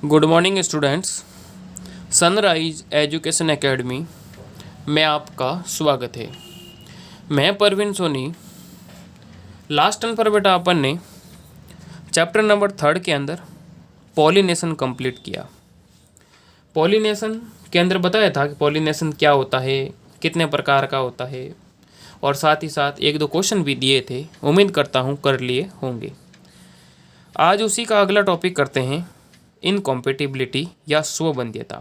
Good morning students. Sunrise education academy में आपका स्वागत है। मैं परवीन सोनी। लास्ट टाइम पर बेटा अपन ने चैप्टर नंबर 3 के अंदर पॉलिनेशन कंप्लीट किया। पॉलिनेशन के अंदर बताया था कि पॉलिनेशन क्या होता है, कितने प्रकार का होता है, और साथ ही साथ एक दो क्वेश्चन भी दिए थे। उम्मीद करता हूँ कर लिए होंगे। आज उसी का अगला टॉपिक करते हैं, इनकॉम्पेटिबिलिटी या स्वबंध्यता।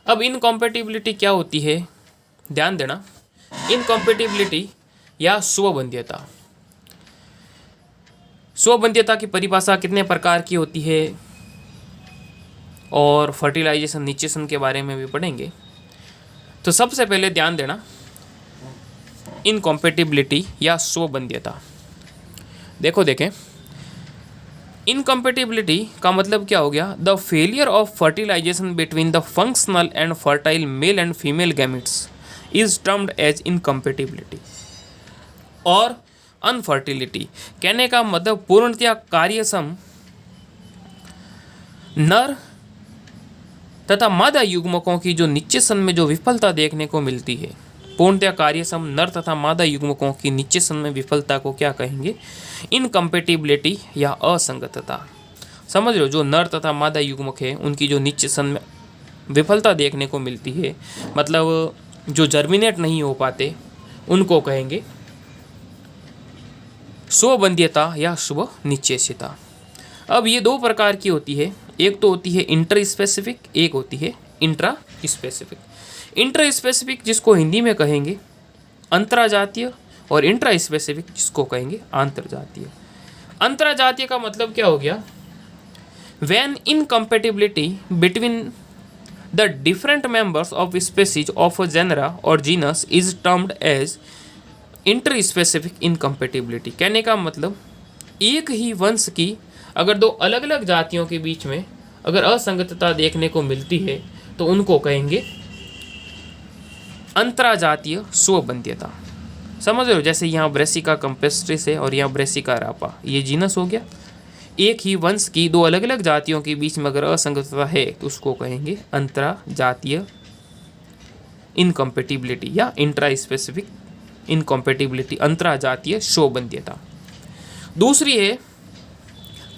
अब इनकॉम्पेटिबिलिटी क्या होती है, ध्यान देना। इनकॉम्पेटिबिलिटी या स्वबंध्यता, स्वबंध्यता की परिभाषा कितने प्रकार की होती है और फर्टिलाइजेशन निचेशन के बारे में भी पढ़ेंगे। तो सबसे पहले ध्यान देना, इनकॉम्पेटिबिलिटी या स्वबंध्यता। देखें इनकम्पेटिबिलिटी का मतलब क्या हो गया, the failure of fertilization between the functional and fertile male and female gametes is termed as incompatibility. और अनफर्टिलिटी कहने का मतलब पूर्णतया कार्यक्षम नर तथा मादा युग्मकों की जो निश्चेषण में जो विफलता देखने को मिलती है, पूर्णतया कार्यक्षम नर तथा मादा युग्मकों की निश्चेषण में विफलता को क्या कहेंगे, इनकम्पेटिबिलिटी या असंगतता। समझ लो, जो नर तथा मादा युग्मक है उनकी जो निश्चेषण में विफलता देखने को मिलती है, मतलब जो जर्मिनेट नहीं हो पाते, उनको कहेंगे स्वबंध्यता या स्वनिश्चेषिता। अब ये दो प्रकार की होती है, एक तो होती है इंटर स्पेसिफिक, एक होती है इंट्रा स्पेसिफिक। इंटर स्पेसिफिक जिसको हिंदी में कहेंगे अंतराजातीय, और इंट्रा स्पेसिफिक जिसको कहेंगे आंतरजातीय। अंतराजातीय का मतलब क्या हो गया, when incompatibility between the different members of species of a genera और genus is termed as inter specific incompatibility. कहने का मतलब एक ही वंश की अगर दो अलग अलग जातियों के बीच में अगर असंगतता देखने को मिलती है तो उनको कहेंगे अंतराजातीय स्वबंध्यता। समझ रहे हो, जैसे यहाँ ब्रेसिका कंपेस्ट्रिस है और यहाँ ब्रेसिका रापा, ये जीनस हो गया। एक ही वंश की दो अलग अलग जातियों के बीच में अगर असंगतता है तो उसको कहेंगे अंतराजातीय इनकम्पेटिबिलिटी या इंट्रा स्पेसिफिक इनकम्पेटिबिलिटी, अंतराजातीय स्वबंध्यता। दूसरी है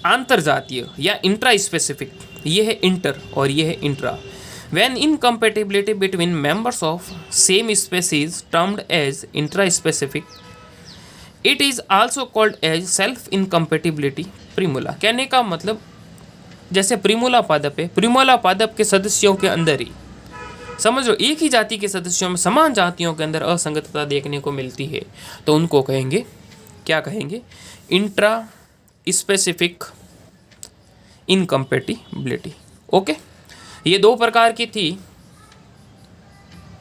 आंतरजातीय या इंट्रा स्पेसिफिक, ये है इंटर और ये है intra. When incompatibility between members of same species termed as intraspecific, it is also called as self incompatibility primula। कहने का मतलब जैसे प्रिमोला पादप है, प्रिमोला पादप के सदस्यों के अंदर ही समझ लो एक ही जाति के सदस्यों में समान जातियों के अंदर असंगतता देखने को मिलती है तो उनको कहेंगे, क्या कहेंगे, इंट्रा स्पेसिफिक इनकम्पेटिबिलिटी। ओके, ये दो प्रकार की थी,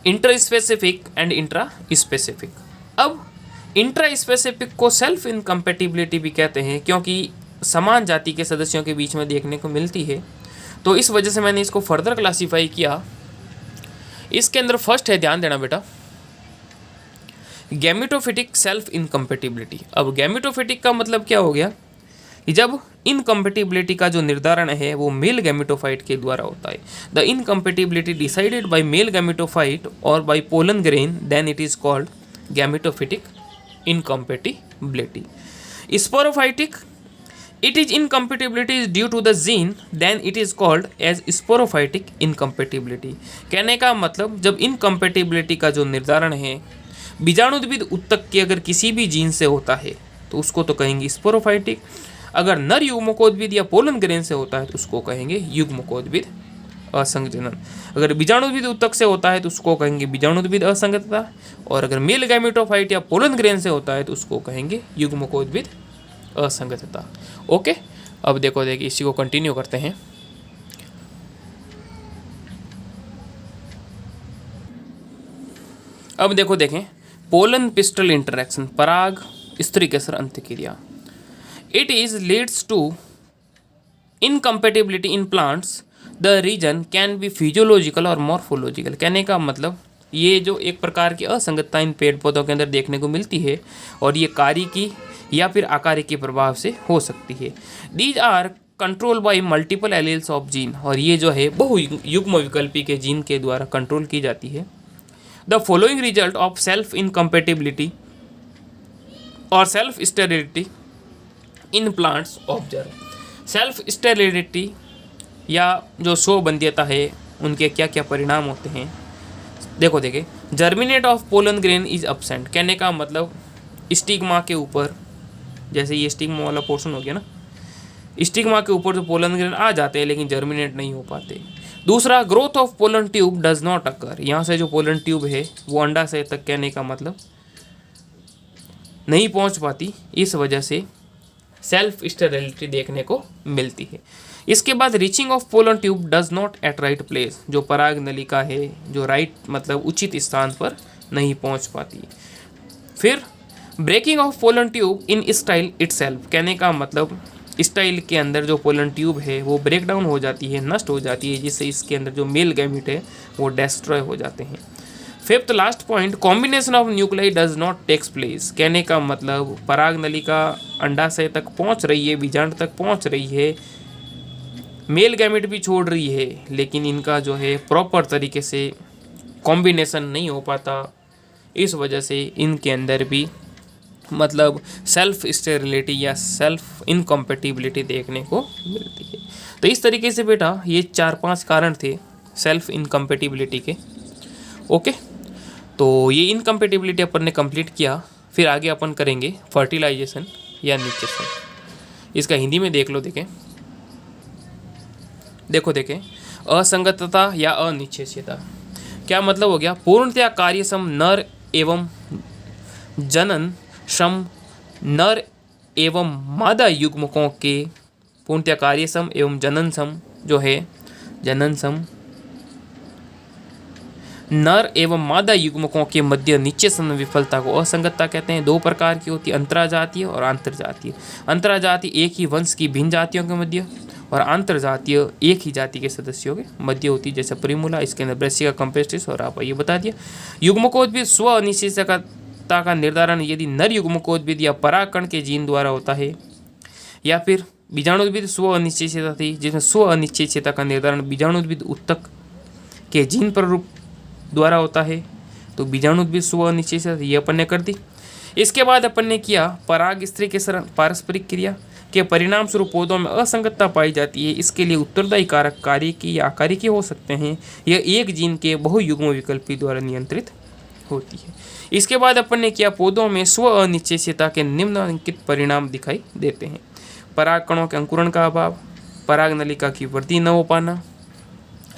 inter specific and intra specific. अब इंट्रा स्पेसिफिक को सेल्फ इनकम्पेटिबिलिटी भी कहते हैं क्योंकि समान जाति के सदस्यों के बीच में देखने को मिलती है, तो इस वजह से मैंने इसको फर्दर क्लासीफाई किया। इसके अंदर फर्स्ट है, ध्यान देना बेटा, गैमेटोफिटिक सेल्फ इनकम्पेटिबिलिटी। अब गैमेटोफिटिक का मतलब क्या हो गया, जब इनकम्पेटिबिलिटी का जो निर्धारण है वो मेल गैमेटोफाइट के द्वारा होता है। The incompatibility decided by male gametophyte और by pollen grain, then it is called gametophytic incompatibility. Sporophytic, it is incompatibility is due to the gene, then it is called as sporophytic incompatibility. कहने का मतलब जब incompatibility का जो निर्धारण है बीजाणुद्भिद उत्तक के अगर किसी भी जीन से होता है तो उसको तो कहेंगे स्पोरोफाइटिक। अगर नर युग्मकोद्भिद या पोलन ग्रेन से होता है तो उसको कहेंगे युग्मकोद्भिद असंजनन। अगर बीजाणुद्भिद उत्तक से होता है तो उसको कहेंगे बीजाणुद्भिद असंगतता, और अगर मेल गैमेटोफाइट या पोलन ग्रेन से होता है तो उसको कहेंगे युग्मकोद्भिद असंगतता। ओके, अब देखिए इसी को कंटिन्यू करते हैं। अब देखें पोलन पिस्टल इंटरेक्शन, पराग स्त्री केसर अंतक्रिया। It is leads to incompatibility in plants. The reason can be physiological और morphological। कहने का मतलब ये जो एक प्रकार की असंगतता इन पेड़ पौधों के अंदर देखने को मिलती है और ये कार्य की या फिर आकार के प्रभाव से हो सकती है। These are control by multiple alleles of gene, और ये जो है बहु युग्म विकल्पी के जीन के द्वारा कंट्रोल की जाती है। The following result of self incompatibility और self sterility in plants observe. Self sterility या जो स्वबंध्यता है उनके क्या क्या परिणाम होते हैं, देखो देखिए। Germinate of pollen grain is absent, कहने का मतलब स्टिग्मा के ऊपर, जैसे ये स्टिग्मा वाला पोर्शन हो गया ना, स्टिग्मा के ऊपर जो पोलन ग्रेन आ जाते हैं लेकिन जर्मिनेट नहीं हो पाते। दूसरा, growth of pollen tube does not occur, यहाँ से जो पोलन ट्यूब है वो अंडाशय तक, कहने का मतलब नहीं पहुँच पाती, इस वजह से सेल्फ स्टेरिलिटी देखने को मिलती है। इसके बाद reaching of pollen tube does not at right place, जो पराग नलिका है जो राइट मतलब उचित स्थान पर नहीं पहुंच पाती। फिर breaking of pollen tube in style itself, कहने का मतलब स्टाइल के अंदर जो पोलन ट्यूब है वो ब्रेक डाउन हो जाती है, नष्ट हो जाती है, जिससे इसके अंदर जो मेल गैमीट है वो डिस्ट्रॉय हो जाते हैं। Fifth last point, combination of nuclei does not takes place, कहने का मतलब पराग नलिका अंडाशय तक पहुंच रही है, बीजांड तक पहुंच रही है, मेल गैमेट भी छोड़ रही है, लेकिन इनका जो है प्रॉपर तरीके से कॉम्बिनेशन नहीं हो पाता, इस वजह से इनके अंदर भी मतलब सेल्फ स्टेरिलिटी या सेल्फ इनकम्पेटिबिलिटी देखने को मिलती है। तो इस तरीके से बेटा ये 4-5 कारण थे सेल्फ इनकम्पेटिबिलिटी के। ओके, तो ये इनकम्पेटिबिलिटी अपन ने कंप्लीट किया। फिर आगे अपन करेंगे फर्टिलाइजेशन या निषेचन। इसका हिंदी में देख लो, देखें असंगतता या अनिश्चयता, क्या मतलब हो गया? पूर्णतया कार्यक्षम नर एवं जनन क्षम नर एवं मादा युग्मकों के पूर्णतया कार्यक्षम एवं जननक्षम जो है जननक्षम नर एवं मादा युग्मकों के मध्य निश्चेषण विफलता को असंगतता कहते हैं। 2 प्रकार की होती है, अंतराजातीय और आंतरजातीय। अंतराजातीय एक ही वंश की भिन्न जातियों के मध्य, और आंतरजातीय एक ही जाति के सदस्यों के मध्य होती है, जैसे प्रिमुला, इसके अंदर ब्रेसिका कंपेस्टिस, और आप ये बता दिया। युग्मकोद्भिद स्व अनिश्चयता का निर्धारण यदि नर युग्मकोद्भिद या परागकण के जीन द्वारा होता है, या फिर बीजाणुद्भिद स्व अनिश्चयता थी जिसमें स्व अनिश्चयता का निर्धारण बीजाणुद्भिद उत्तक के जीन प्ररूप द्वारा होता है, तो बीजाणुद्भिद स्व अनिश्चयता ये अपन ने कर दी। इसके बाद अपन ने किया पराग स्त्री के सरण पारस्परिक क्रिया के परिणाम स्वरूप पौधों में असंगतता पाई जाती है। इसके लिए उत्तरदायी कारक कार्यकी या अकारिकी हो सकते हैं। यह एक जीन के बहुयुग्म विकल्पी द्वारा नियंत्रित होती है। इसके बाद अपन ने किया पौधों में स्व अनिश्चयता के निम्नलिखित परिणाम दिखाई देते हैं। पराग कणों के अंकुरण का अभाव, पराग नलिका की वृद्धि न हो पाना,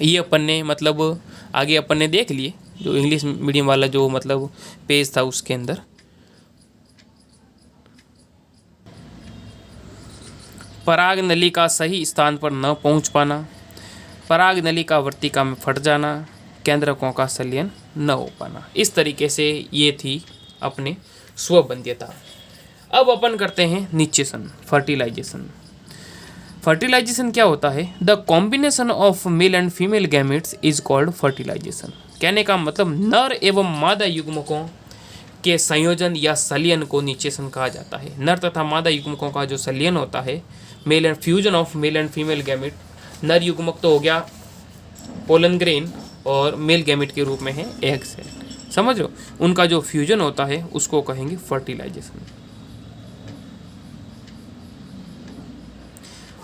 ये अपन ने मतलब आगे अपन ने देख लिए, जो इंग्लिश मीडियम वाला जो मतलब पेज था उसके अंदर। पराग नलिका सही स्थान पर न पहुंच पाना, पराग नलिका वर्तिका में फट जाना, केंद्रकों का संलयन न हो पाना। इस तरीके से ये थी अपने स्वबंध्यता। अब अपन करते हैं निषेचन, फर्टिलाइजेशन। फर्टिलाइजेशन क्या होता है? The combination of male and female gametes is called fertilization. कहने का मतलब नर एवं मादा युग्मकों के संयोजन या संलयन को निषेचन कहा जाता है। नर तथा मादा युग्मकों का जो संलयन होता है, male and fusion of male and female gamete, नर युग्मक तो हो गया पोलन ग्रेन और मेल गैमेट के रूप में है एग सेल, समझ लो, उनका जो फ्यूजन होता है उसको कहेंगे फर्टिलाइजेशन,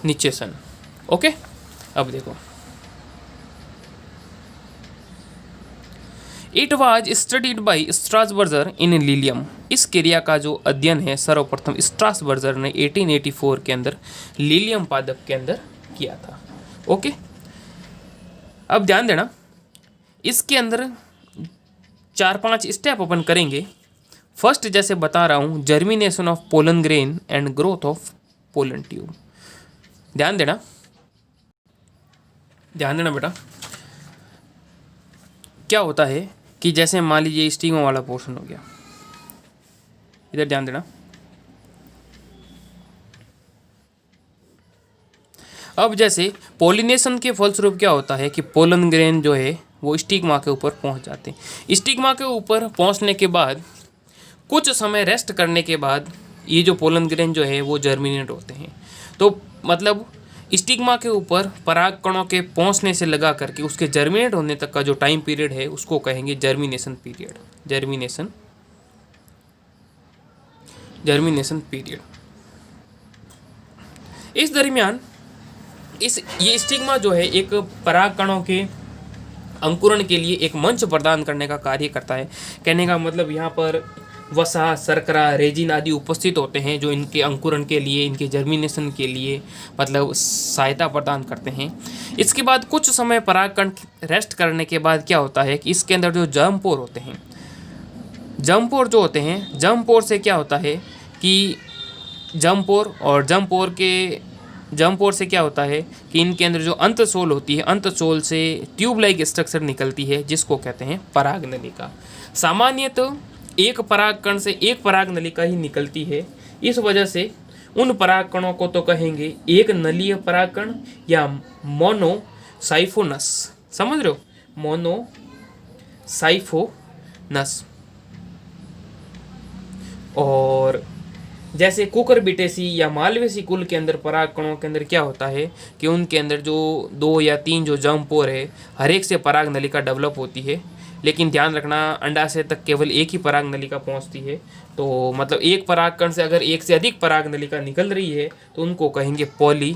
निषेचन। ओके, अब देखो, it was studied by Strasburger in lilium. इस क्रिया का जो अध्ययन है सर्वप्रथम स्ट्रासबर्गर ने 1884 के अंदर लिलियम पादप के अंदर किया था। ओके, अब ध्यान देना, इसके अंदर 4-5 स्टेप अपन करेंगे। फर्स्ट जैसे बता रहा हूँ, germination of pollen grain and growth of pollen tube. ध्यान देना बेटा, क्या होता है कि जैसे मान लीजिए स्टिग्मा वाला पोर्शन हो गया, इधर ध्यान देना। अब जैसे पोलिनेशन के फलस्वरूप क्या होता है कि पोलन ग्रेन जो है वो स्टिग्मा के ऊपर पहुंच जाते हैं। स्टिग्मा के ऊपर पहुंचने के बाद कुछ समय रेस्ट करने के बाद ये जो पोलन ग्रेन जो है वो जर्मिनेट होते हैं। तो मतलब स्टिग्मा के ऊपर पराग कणों के पहुंचने से लगा करके उसके जर्मिनेट होने तक का जो टाइम पीरियड है उसको कहेंगे जर्मिनेशन पीरियड। Germination period. इस दरमियान ये स्टिग्मा जो है एक पराग कणों के अंकुरण के लिए एक मंच प्रदान करने का कार्य करता है। कहने का मतलब यहाँ पर वसा, शर्करा, रेजिन आदि उपस्थित होते हैं जो इनके अंकुरण के लिए, इनके जर्मिनेशन के लिए मतलब सहायता प्रदान करते हैं। इसके बाद कुछ समय परागकण रेस्ट करने के बाद क्या होता है कि इसके अंदर जो जर्म पोर होते हैं, जर्म पोर जो होते हैं, जर्म पोर से क्या होता है कि जर्म पोर से क्या होता है कि इनके अंदर जो अंतसोल होती है, अंतसोल से ट्यूब लाइक स्ट्रक्चर निकलती है जिसको कहते हैं पराग नलिका। सामान्यतः एक परागकण से एक पराग नलिका ही निकलती है। इस वजह से उन परागकणों को तो कहेंगे एक नलीय परागकण या मोनोसाइफोनस। समझ रहे हो? मोनोसाइफोनस। और जैसे कुकुरबिटेसी या मालवेसी कुल के अंदर परागकणों के अंदर क्या होता है कि उनके अंदर जो 2 या 3 जो जर्म पोर है, हर एक से पराग नलिका डेवलप होती है। लेकिन ध्यान रखना, अंडाशय तक केवल एक ही पराग नलिका पहुंचती है। तो मतलब एक परागकण से अगर एक से अधिक पराग नलिका निकल रही है तो उनको कहेंगे पॉलीसाइफोनस,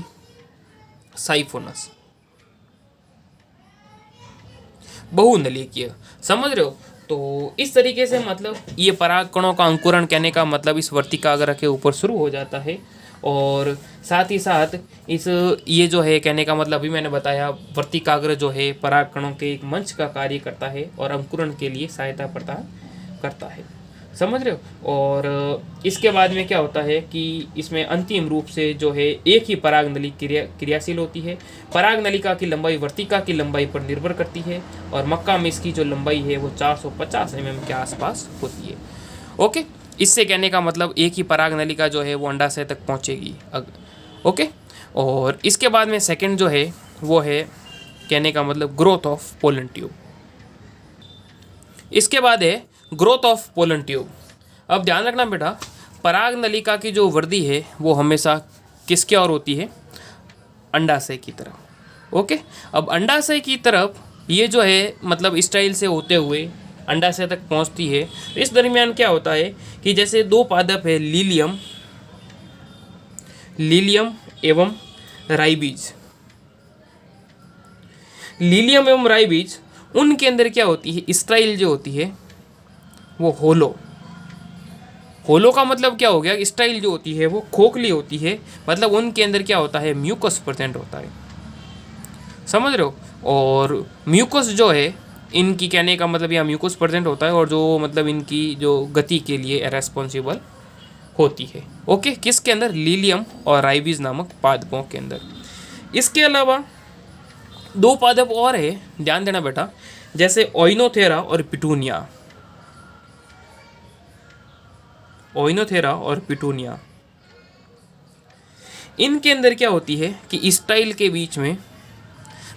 बहुनलिकीय। समझ रहे हो? तो इस तरीके से मतलब ये परागकणों का अंकुरण कहने का मतलब इस वर्तिकाग्र के ऊपर शुरू हो जाता है। और साथ ही साथ ये जो है कहने का मतलब अभी मैंने बताया, वर्तिकाग्र जो है परागकणों के एक मंच का कार्य करता है और अंकुरण के लिए सहायता प्रदान करता है। समझ रहे हो? और इसके बाद में क्या होता है कि इसमें अंतिम रूप से जो है एक ही पराग नली क्रियाशील होती है। पराग नलिका की लंबाई वर्तिका की लंबाई पर निर्भर करती है और मक्का में इसकी जो लंबाई है वो 450 mm के आसपास होती है। ओके, इससे कहने का मतलब एक ही पराग नलिका जो है वो अंडाशय तक पहुंचेगी। ओके, और इसके बाद में सेकंड जो है वो है कहने का मतलब ग्रोथ ऑफ पोलन ट्यूब। इसके बाद है ग्रोथ ऑफ पोलन ट्यूब। अब ध्यान रखना बेटा, पराग नलिका की जो वृद्धि है वो हमेशा किसके और होती है? अंडाशय की तरफ। ओके, अब अंडाशय की तरफ ये जो है मतलब स्टाइल से होते हुए अंडाशय तक पहुंचती है। इस दरमियान क्या होता है कि जैसे 2 पादप है, लीलियम एवं राइबीज। लीलियम एवं राइबीज, उनके अंदर क्या होती है? स्टाइल जो होती है वो होलो का मतलब क्या हो गया? स्टाइल जो होती है वो खोखली होती है। मतलब उनके अंदर क्या होता है? म्यूकस प्रेजेंट होता है। समझ रहे हो? और म्यूकस जो है इनकी कहने का मतलब यहाँ म्यूकस प्रेजेंट होता है और जो मतलब इनकी जो गति के लिए रेस्पॉन्सिबल होती है। ओके, किसके अंदर? लीलियम और राइबीज नामक पादपों के अंदर। इसके अलावा 2 पादप और है, ध्यान देना बेटा, जैसे ओइनोथेरा और पिटूनिया। ओइनोथेरा और पिटूनिया, इनके अंदर क्या होती है कि स्टाइल के बीच में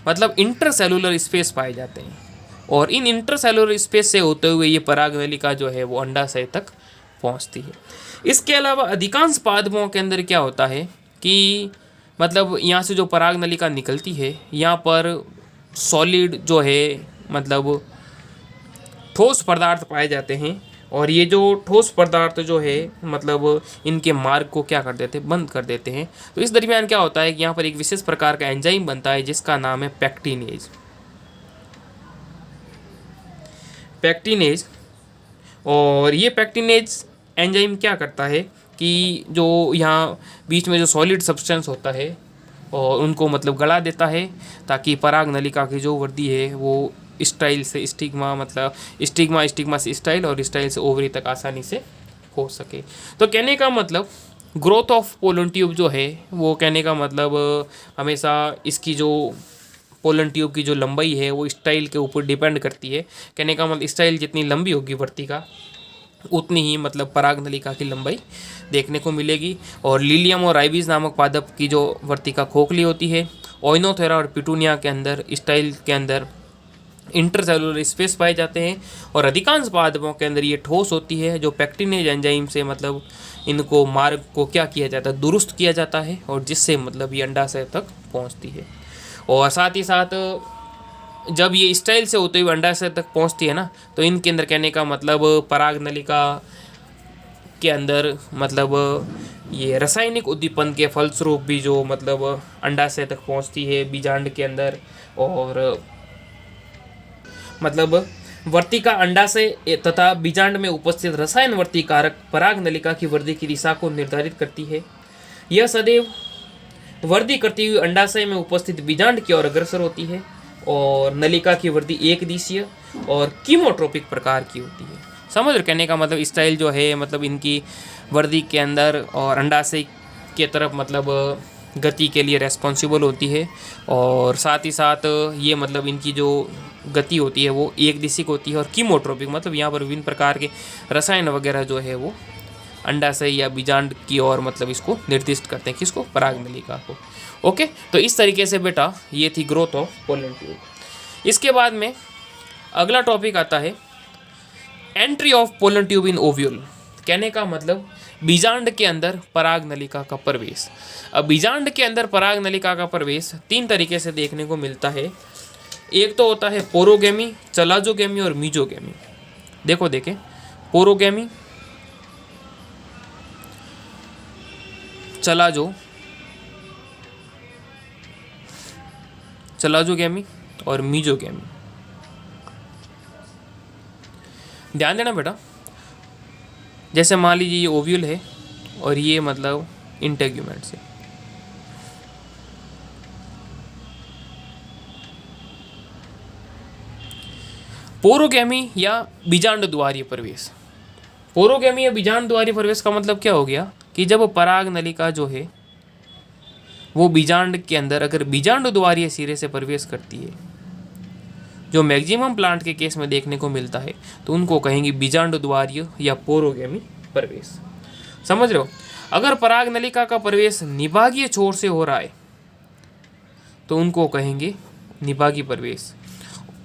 मतलब इंटरसेलुलर स्पेस पाए जाते हैं और इन इंटरसेलुलर स्पेस से होते हुए ये पराग नलिका जो है वो अंडाशय तक पहुंचती है। इसके अलावा अधिकांश पादपों के अंदर क्या होता है कि मतलब यहाँ से जो पराग नलिका निकलती है यहाँ पर सॉलिड जो है मतलब ठोस पदार्थ पाए जाते हैं और ये जो ठोस पदार्थ जो है मतलब इनके मार्ग को क्या कर देते हैं? बंद कर देते हैं। तो इस दरमियान क्या होता है कि यहाँ पर एक विशेष प्रकार का एंजाइम बनता है जिसका नाम है पैक्टिनेज। और ये पैक्टिनेज एंजाइम क्या करता है कि जो यहाँ बीच में जो सॉलिड सब्सटेंस होता है और उनको मतलब गला देता है ताकि पराग नलिका की जो वृद्धि है वो स्टाइल से स्टिग्मा, मतलब स्टिग्मा से स्टाइल और स्टाइल से ओवरी तक आसानी से हो सके। तो कहने का मतलब ग्रोथ ऑफ पोलन ट्यूब जो है वो कहने का मतलब हमेशा इसकी जो पोलन ट्यूब की जो लंबाई है वो स्टाइल के ऊपर डिपेंड करती है। कहने का मतलब स्टाइल जितनी लंबी होगी वर्तिका उतनी ही मतलब पराग नलिका की लंबाई देखने को मिलेगी। और लीलियम और राइबीज नामक पादप की जो वर्तिका खोखली होती है। ओइनोथेरा और पिटूनिया के अंदर स्टाइल के अंदर इंटरसेलुलर स्पेस पाए जाते हैं और अधिकांश पादपों के अंदर ये ठोस होती है जो पैक्टिनेज एंजाइम से मतलब इनको मार्ग को क्या किया जाता है, दुरुस्त किया जाता है, और जिससे मतलब ये अंडाशय तक पहुंचती है। और साथ ही साथ जब ये स्टाइल से होते हुए अंडाशय तक पहुंचती है ना, तो इनके अंदर कहने का मतलब पराग नलिका के अंदर मतलब ये रासायनिक उद्दीपन के फलस्वरूप भी जो मतलब अंडाशय तक पहुंचती है बीजांड के अंदर, और मतलब वर्तिका अंडाशय तथा बीजांड में उपस्थित रसायन वर्ती कारक पराग नलिका की वृद्धि की दिशा को निर्धारित करती है। यह सदैव वृद्धि करती हुई अंडाशय में उपस्थित बीजांड की ओर अग्रसर होती है, और नलिका की वृद्धि एक दिशीय और कीमोट्रोपिक प्रकार की होती है। समझ रहे कहने का मतलब स्टाइल जो है, मतलब इनकी वृद्धि के अंदर और अंडाशय के तरफ मतलब गति के लिए रेस्पॉन्सिबल होती है, और साथ ही साथ ये मतलब इनकी जो गति होती है वो एक दिशिक होती है, और कीमोट्रोपिक मतलब यहाँ पर विभिन्न प्रकार के रसायन वगैरह जो है वो अंडाशय या बीजांड की ओर मतलब इसको निर्दिष्ट करते हैं, किसको, पराग नलिका को। ओके, तो इस तरीके से बेटा ये थी ग्रोथ ऑफ पोलन ट्यूब। इसके बाद में अगला टॉपिक आता है entry of pollen tube in ovule. कहने का मतलब बीजांड के अंदर पराग नलिका का प्रवेश। अब बीजांड के अंदर पराग नलिका का प्रवेश 3 तरीके से देखने को मिलता है। एक तो होता है पोरोगेमी, चलाजोगेमी और मीजोगेमी। देखो देखें, पोरोगेमी, चलाजोगेमी और मीजोगेमी। ध्यान देना बेटा, जैसे मान लीजिए ये ओव्यूल है और ये मतलब इंटेग्यूमेंट से, पोरोगेमी या बीजांड द्वारीय प्रवेश। पोरोगेमी या बीजांड द्वारीय प्रवेश का मतलब क्या हो गया कि जब पराग नलिका जो है वो बीजांड के अंदर अगर बीजांड द्वारीय सिरे से प्रवेश करती है, जो मैक्सिमम प्लांट के केस में देखने को मिलता है, तो उनको कहेंगे बीजांड द्वारीय या पोरोगेमी प्रवेश। समझ रहे हो? अगर पराग नलिका का प्रवेश निभागीय छोर से हो रहा है तो उनको कहेंगे निभागीय प्रवेश।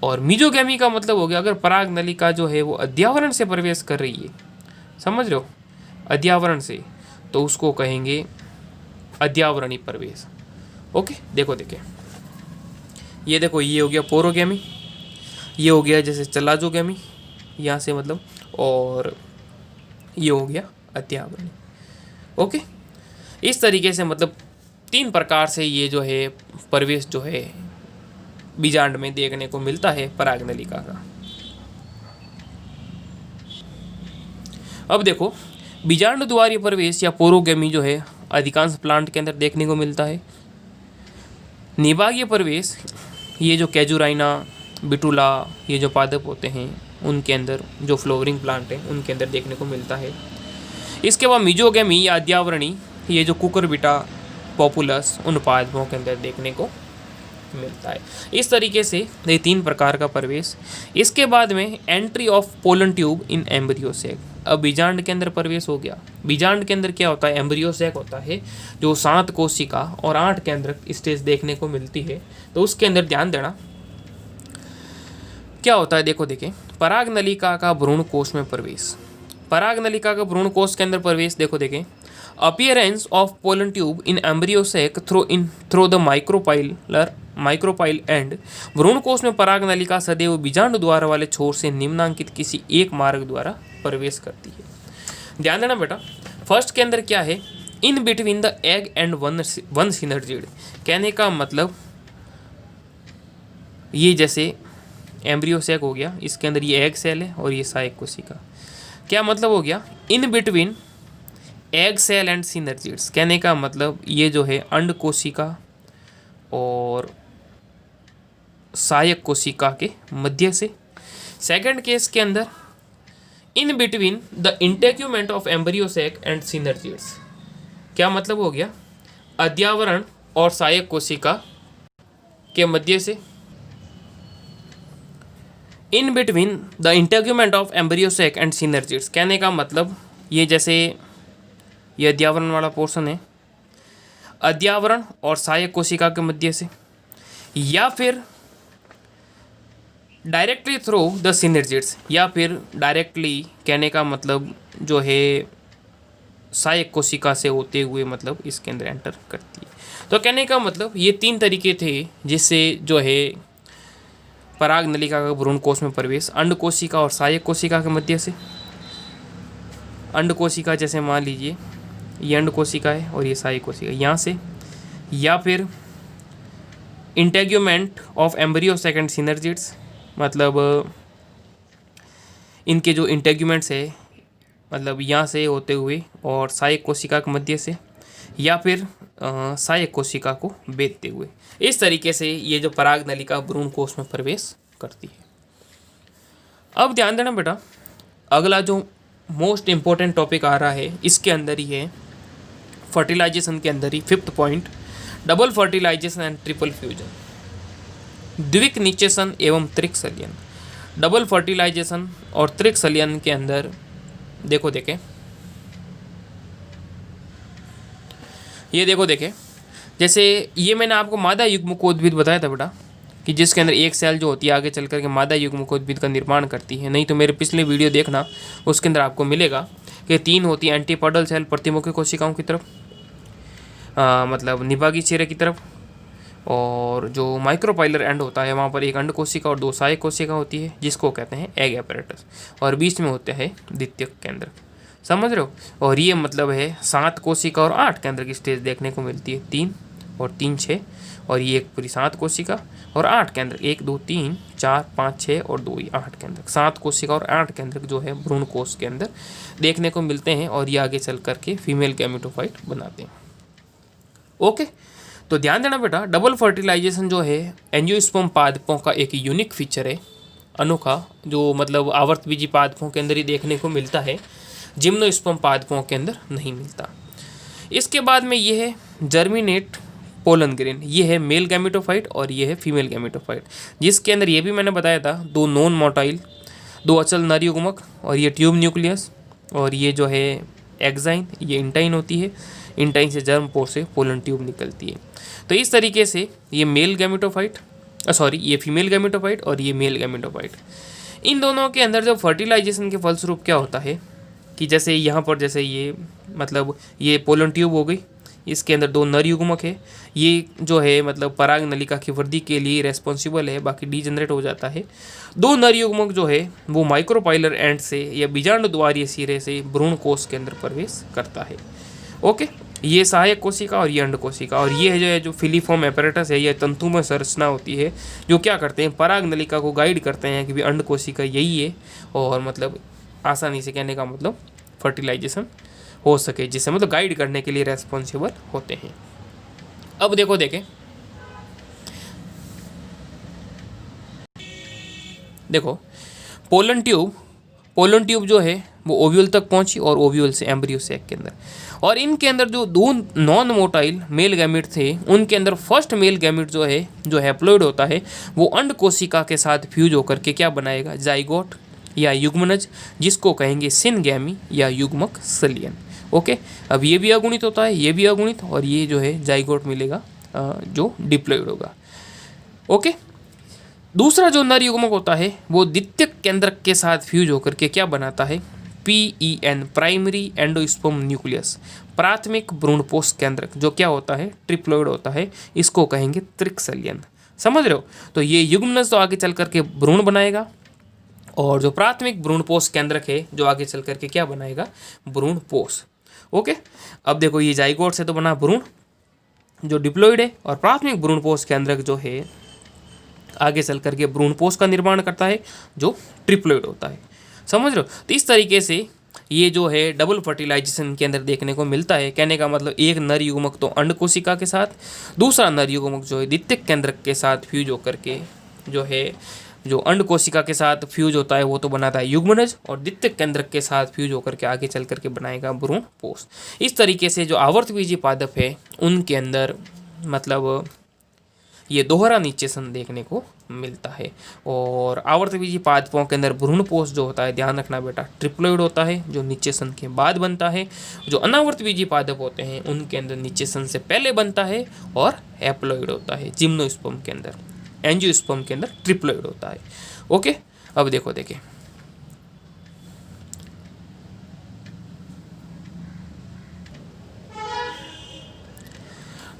और मीजोगेमी का मतलब हो गया अगर पराग नलिका जो है वो अध्यावरण से प्रवेश कर रही है, समझ रहे हो, अध्यावरण से, तो उसको कहेंगे अध्यावरणी प्रवेश। ओके, देखो देखें, ये देखो, ये हो गया पोरोगेमी, ये हो गया जैसे चलाजोगेमी यहाँ से मतलब, और ये हो गया अध्यावरणी। ओके, इस तरीके से मतलब 3 प्रकार से ये जो है प्रवेश जो है बीजांड में देखने को मिलता है पराग नलिका का। अब देखो, बीजांड द्वारीय प्रवेश या पोरोगेमी जो है अधिकांश प्लांट के अंदर देखने को मिलता है। निभागीय प्रवेश ये जो कैजुराइना, बिटुला, ये जो पादप होते हैं उनके अंदर, जो फ्लोवरिंग प्लांट है उनके अंदर देखने को मिलता है। इसके बाद मीजोगेमी या अध्यावरणी ये जो कुकुरबिटा, पॉपुलस, उन पादपों के अंदर देखने को मिलता है। इस तरीके से ये 3 प्रकार का प्रवेश। इसके बाद में entry of pollen tube in embryo sac. अब बीजांड के अंदर प्रवेश हो गया। बीजांड के अंदर क्या होता है, एम्ब्रियो सैक होता है जो 7 कोशिका और 8 केंद्रक स्टेज देखने को मिलती है। तो उसके अंदर ध्यान देना क्या होता है, देखो देखें, पराग नलिका का भ्रूण कोश में प्रवेश। पराग नलिका का भ्रूण कोश के अंदर प्रवेश, देखो देखें, appearance of pollen tube in embryo sac through the micropyle end. भ्रूण कोश में पराग नलिका सदैव बीजांड द्वार वाले छोर से निम्नांकित किसी एक मार्ग द्वारा प्रवेश करती है। ध्यान देना बेटा, फर्स्ट के अंदर क्या है, इन between the egg and one synergid. कहने का मतलब ये जैसे एम्ब्रियो सैक हो गया, इसके अंदर ये एग सेल है और ये सहायक कोशिका। क्या मतलब हो गया, in between egg cell and synergids. कहने का मतलब ये जो है अंड कोशिका और सहायक कोशिका के मध्य से। सेकंड केस के अंदर in between the integument of embryo sac and synergids. क्या मतलब हो गया, अध्यावरण और सहायक कोशिका के मध्य से। In between the integument of embryo sac and synergids. कहने का मतलब ये जैसे ये अध्यावरण वाला पोर्शन है, अध्यावरण और सहायक कोशिका के मध्य से, या फिर डायरेक्टली थ्रू द सिनर्जिड्स, या फिर डायरेक्टली, कहने का मतलब जो है सहायक कोशिका से होते हुए मतलब इसके अंदर एंटर करती है। तो कहने का मतलब ये 3 तरीके थे जिससे जो है पराग नलिका का भ्रूण कोश में प्रवेश अंड कोशिका और सहायक कोशिका के मध्य से। अंड कोशिका जैसे मान लीजिए ये अंड कोशिका है और ये सहायक कोशिका यहाँ से, या फिर integument of embryo second synergids, मतलब इनके जो इंटेग्यूमेंट्स है मतलब यहाँ से होते हुए और सहायक कोशिका के मध्य से, या फिर सहायक कोशिका को बेधते हुए। इस तरीके से ये जो पराग नलिका भ्रूण कोश में प्रवेश करती है। अब ध्यान देना बेटा, अगला जो मोस्ट इम्पोर्टेंट टॉपिक आ रहा है इसके अंदर ही है, फर्टिलाइजेशन के अंदर ही 5th point, double fertilization and triple fusion, द्विक निषेचन एवं त्रिक संलयन। डबल फर्टिलाइजेशन और त्रिक संलयन के अंदर देखो देखें, ये देखो देखें, जैसे ये मैंने आपको मादा युग्मकोद्भिद बताया था बेटा कि जिसके अंदर एक सेल जो होती है आगे चल करके मादा युग्मकोद्भिद का निर्माण करती है। नहीं तो मेरे पिछले वीडियो देखना, उसके अंदर आपको मिलेगा कि 3 होती है एंटीपोडल सेल प्रतिमुखी कोशिकाओं की तरफ, मतलब निभागी चेहरे की तरफ, और जो माइक्रोपाइलर एंड होता है वहाँ पर एक अंड कोशिका और 2 सहायक कोशिका होती है जिसको कहते हैं एग एपरेटस, और बीच में होते हैं द्वितीयक केंद्र। समझ रहे हो? और ये मतलब है 7 कोशिका और 8 केंद्र की स्टेज देखने को मिलती है, 3 और 3 6, और ये एक पूरी 7 कोशिका और 8 केंद्र, 1 2 3 4 5 6 और 2 8 केंद्र, 7 कोशिका और 8 केंद्र जो है भ्रूण कोश के अंदर देखने को मिलते हैं, और ये आगे चल करके फीमेल गैमेटोफाइट बनाते हैं। ओके, तो ध्यान देना बेटा, डबल फर्टिलाइजेशन जो है एंजियोस्पर्म पादपों का एक यूनिक फीचर है, अनोखा, जो मतलब आवर्तबीजी पादपों के अंदर ही देखने को मिलता है, जिम्नोस्पर्म पादपों के अंदर नहीं मिलता। इसके बाद में ये है जर्मिनेट पोलन ग्रेन, ये है मेल गैमेटोफाइट और ये है फीमेल गैमेटोफाइट, जिसके अंदर ये भी मैंने बताया था 2 नॉन मोटाइल, 2 अचल नर युग्मक, और ये ट्यूब न्यूक्लियस, और ये जो है एक्साइन, ये इंटाइन होती है, इंटाइन से जर्म पोर से पोलन ट्यूब निकलती है। तो इस तरीके से ये मेल गैमेटोफाइट, ये फीमेल गैमेटोफाइट और ये मेल गैमेटोफाइट, इन दोनों के अंदर जब फर्टिलाइजेशन के फलस्वरूप क्या होता है कि जैसे यहाँ पर जैसे ये मतलब ये पोलन ट्यूब हो गई, इसके अंदर 2 नर युग्मक है, ये जो है मतलब पराग नलिका की वृद्धि के लिए रेस्पॉन्सिबल है, बाकी डीजनरेट हो जाता है। 2 नर युग्मक जो है वो माइक्रोपाइलर एंड से या बीजांड द्वारीय सिरे से भ्रूण कोश के अंदर प्रवेश करता है। ओके, ये सहायक कोशिका और ये अंड कोशिका, और ये जो फिलीफॉर्म एपरेटस है, ये तंतुमय संरचना होती है जो क्या करते हैं, पराग नलिका को गाइड करते हैं कि भी अंड कोशिका यही है, और मतलब आसानी से कहने का मतलब फर्टिलाइजेशन हो सके, जिसे मतलब गाइड करने के लिए रेस्पॉन्सिबल होते हैं। अब देखो पोलन ट्यूब जो है वो ओव्यूल तक पहुंची और ओव्यूल से एम्ब्रियो सैक के अंदर, और इनके अंदर जो 2 नॉन मोटाइल मेल गैमेट थे उनके अंदर फर्स्ट मेल गैमेट जो हैप्लॉइड होता है वो अंड कोशिका के साथ फ्यूज होकर के क्या बनाएगा, जाइगोट या युग्मनज, जिसको कहेंगे सिनगैमी या युग्मक संलयन। ओके, अब ये भी अगुणित होता है, ये भी अगुणित, और ये जो है जाइगोट मिलेगा जो डिप्लॉइड होगा। ओके, दूसरा जो नर युग्मक होता है वो द्वितीयक केंद्रक के साथ फ्यूज होकर के क्या बनाता है, PEN प्राइमरी एंडोस्पर्म न्यूक्लियस, प्राथमिक भ्रूणपोष केंद्रक, जो क्या होता है, ट्रिप्लॉइड होता है, इसको कहेंगे त्रिक संलयन। समझ रहे हो? तो ये युग्मनज तो आगे चल करके भ्रूण बनाएगा, और जो प्राथमिक भ्रूणपोष केंद्रक है जो आगे चल करके क्या बनाएगा, भ्रूणपोष। ओके, अब देखो ये जाइगोट से तो बना भ्रूण जो डिप्लॉइड है, और प्राथमिक भ्रूणपोष केंद्रक जो है आगे चल करके भ्रूणपोष का निर्माण करता है जो ट्रिप्लॉइड होता है। समझ रहे हो? तो इस तरीके से ये जो है डबल फर्टिलाइजेशन के अंदर देखने को मिलता है। कहने का मतलब एक नर युग्मक तो अंड कोशिका के साथ, दूसरा नर युग्मक जो है द्वितीयक केंद्रक के साथ फ्यूज होकर के जो है जो अंड कोशिका के साथ फ्यूज होता है वो तो बनाता है युग्मनज, और द्वितीयक केंद्रक के साथ फ्यूज होकर के आगे चल करके बनाएगा भ्रूणपोष। इस तरीके से जो आवर्तबीजी पादप है उनके अंदर मतलब ये दोहरा निषेचन देखने को मिलता है। और आवर्तबीजी पादपों के अंदर भ्रूणपोष जो होता है, ध्यान रखना बेटा, ट्रिप्लॉइड होता है जो निषेचन के बाद बनता है। जो अनावर्तबीजी पादप होते हैं उनके अंदर निषेचन से पहले बनता है और हैप्लॉइड होता है। जिम्नोस्पर्म के अंदर, एंजियोस्पर्म के अंदर ट्रिप्लॉइड होता है। ओके, अब देखिए,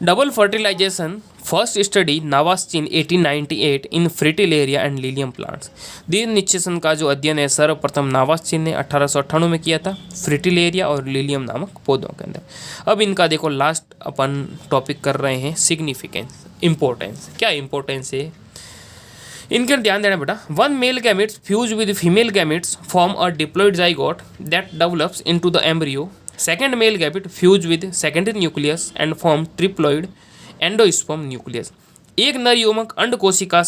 double fertilization first study Nawaschin 1898 in Fritillaria and Lilium plants. द्वितीय निषेचन का जो अध्ययन है सर्वप्रथम नावास्चिन ने 1898 में किया था फ्रिटिलेरिया और लिलियम नामक पौधों के अंदर। अब इनका देखो लास्ट अपन टॉपिक कर रहे हैं सिग्निफिकेंस, इंपॉर्टेंस। क्या इंपॉर्टेंस है इनके, ध्यान देना बेटा। One male gametes fuse with female gametes form a diploid zygote that develops into the embryo. Second male gamete fuse with secondary nucleus and form triploid endosperm nucleus. एक नर युग्मक अंड कोशिका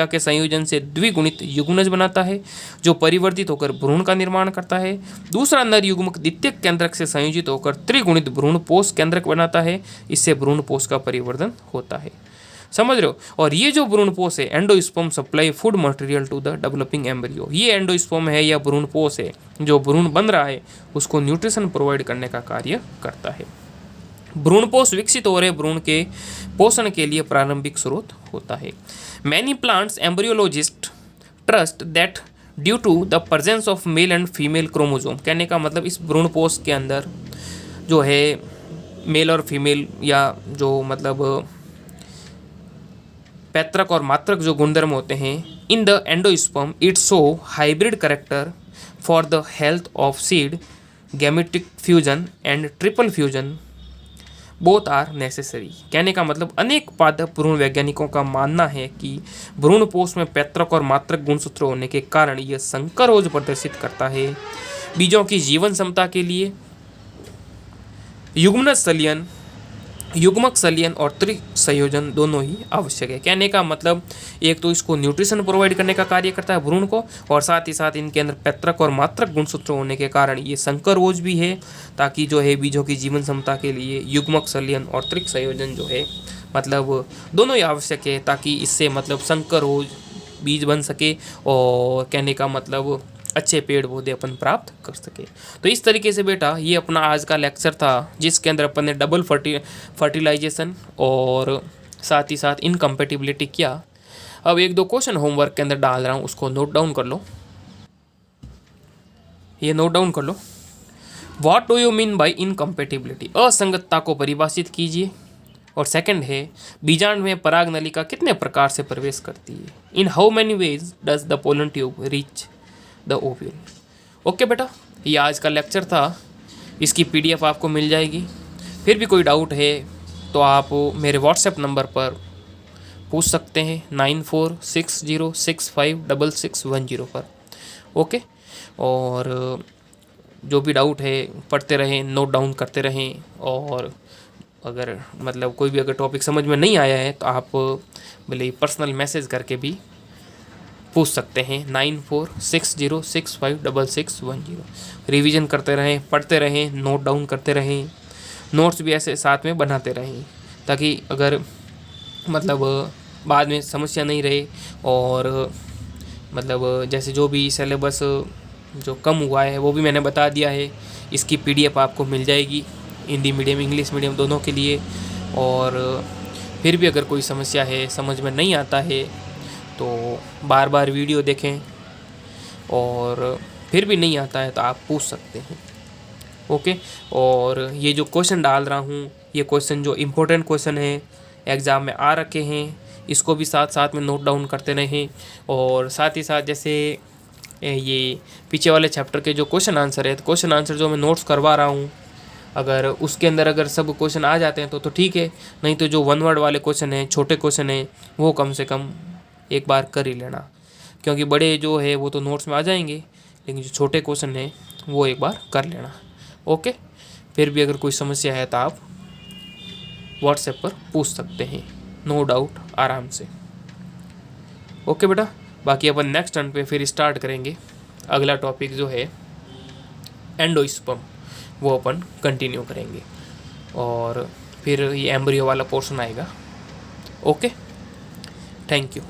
के संयोजन से द्विगुणित युग्मनज बनाता है जो परिवर्तित होकर भ्रूण का निर्माण करता है। दूसरा नर युग्मक द्वितीयक केंद्रक से संयोजित होकर त्रिगुणित भ्रूणपोष केंद्रक बनाता है। इससे भ्रूणपोष का परिवर्धन होता है, समझ रहे हो। और ये जो भ्रूणपोष है endosperm supply food material to the developing embryo. ये एंडोस्पर्म है या भ्रूणपोष है जो भ्रूण बन रहा है उसको न्यूट्रिशन प्रोवाइड करने का कार्य करता है। भ्रूणपोष विकसित हो रहे भ्रूण के पोषण के लिए प्रारंभिक स्रोत होता है। Many plants embryologist trust that due to the presence of male and female chromosome. कहने का मतलब इस भ्रूणपोष के अंदर जो है मेल और फीमेल या जो मतलब पैतृक और मात्रक जो गुणधर्म होते हैं in the endosperm it show hybrid character for the health of seed, gametic fusion and triple fusion both are necessary. कहने का मतलब अनेक पादप भ्रूण वैज्ञानिकों का मानना है कि भ्रूणपोष में पैतृक और मात्रक गुणसूत्र होने के कारण यह संकरोज प्रदर्शित करता है। बीजों की जीवन क्षमता के लिए युग्मक सलियन और त्रिसंयोजन दोनों ही आवश्यक है। कहने का मतलब एक तो इसको न्यूट्रिशन प्रोवाइड करने का कार्य करता है भ्रूण को, और साथ ही साथ इनके अंदर पैतृक और मात्रक गुणसूत्र होने के कारण ये संकरोज भी है, ताकि जो है बीजों की जीवन क्षमता के लिए युग्मक सलियन और त्रिसंयोजन जो है मतलब दोनों ही आवश्यक है, ताकि इससे मतलब संकरोज बीज बन सके और कहने का मतलब अच्छे पेड़ पौधे अपन प्राप्त कर सके। तो इस तरीके से बेटा ये अपना आज का लेक्चर था जिसके अंदर अपन ने डबल फर्टिलाइजेशन और साथ ही साथ इनकम्पेटिबिलिटी किया। अब एक दो क्वेश्चन होमवर्क के अंदर डाल रहा हूँ, उसको नोट डाउन कर लो। ये नोट डाउन कर लो। What do you mean by incompatibility? असंगतता को परिभाषित कीजिए। और सेकंड है बीजांड में पराग नलिका कितने प्रकार से प्रवेश करती है? In how many ways does the pollen tube reach the ovule? Okay बेटा, ये आज का लेक्चर था। इसकी पीडीएफ आपको मिल जाएगी। फिर भी कोई डाउट है तो आप मेरे व्हाट्सएप नंबर पर पूछ सकते हैं 9460656610 पर। ओके, और जो भी डाउट है पढ़ते रहें, नोट डाउन करते रहें, और अगर मतलब कोई भी अगर टॉपिक समझ में नहीं आया है तो आप भले पर्सनल मैसेज करके भी पूछ सकते हैं 9460656610। रिवीजन करते रहें, पढ़ते रहें, नोट डाउन करते रहें, नोट्स भी ऐसे साथ में बनाते रहें, ताकि अगर मतलब बाद में समस्या नहीं रहे। और मतलब जैसे जो भी सिलेबस जो कम हुआ है वो भी मैंने बता दिया है। इसकी पीडीएफ आपको मिल जाएगी हिंदी मीडियम इंग्लिश मीडियम दोनों के लिए। और फिर भी अगर कोई समस्या है, समझ में नहीं आता है, तो बार बार वीडियो देखें, और फिर भी नहीं आता है तो आप पूछ सकते हैं। ओके, और ये जो क्वेश्चन डाल रहा हूँ ये क्वेश्चन जो इम्पोर्टेंट क्वेश्चन है एग्ज़ाम में आ रखे हैं, इसको भी साथ साथ में नोट डाउन करते रहें। और साथ ही साथ जैसे ये पीछे वाले चैप्टर के जो क्वेश्चन आंसर है, तो क्वेश्चन आंसर जो मैं नोट्स करवा रहा हूँ, अगर उसके अंदर अगर सब क्वेश्चन आ जाते हैं तो ठीक है, नहीं तो जो वन वर्ड वाले क्वेश्चन हैं, छोटे क्वेश्चन हैं, वो कम से कम एक बार कर ही लेना। क्योंकि बड़े जो है वो तो नोट्स में आ जाएंगे, लेकिन जो छोटे क्वेश्चन हैं वो एक बार कर लेना। ओके, फिर भी अगर कोई समस्या है तो आप व्हाट्सएप पर पूछ सकते हैं, नो डाउट, आराम से। ओके बेटा, बाकी अपन नेक्स्ट टर्न पे फिर स्टार्ट करेंगे। अगला टॉपिक जो है एंडोस्पर्म, वो अपन कंटिन्यू करेंगे, और फिर ये एम्ब्रियो वाला पोर्शन आएगा। Okay, thank you.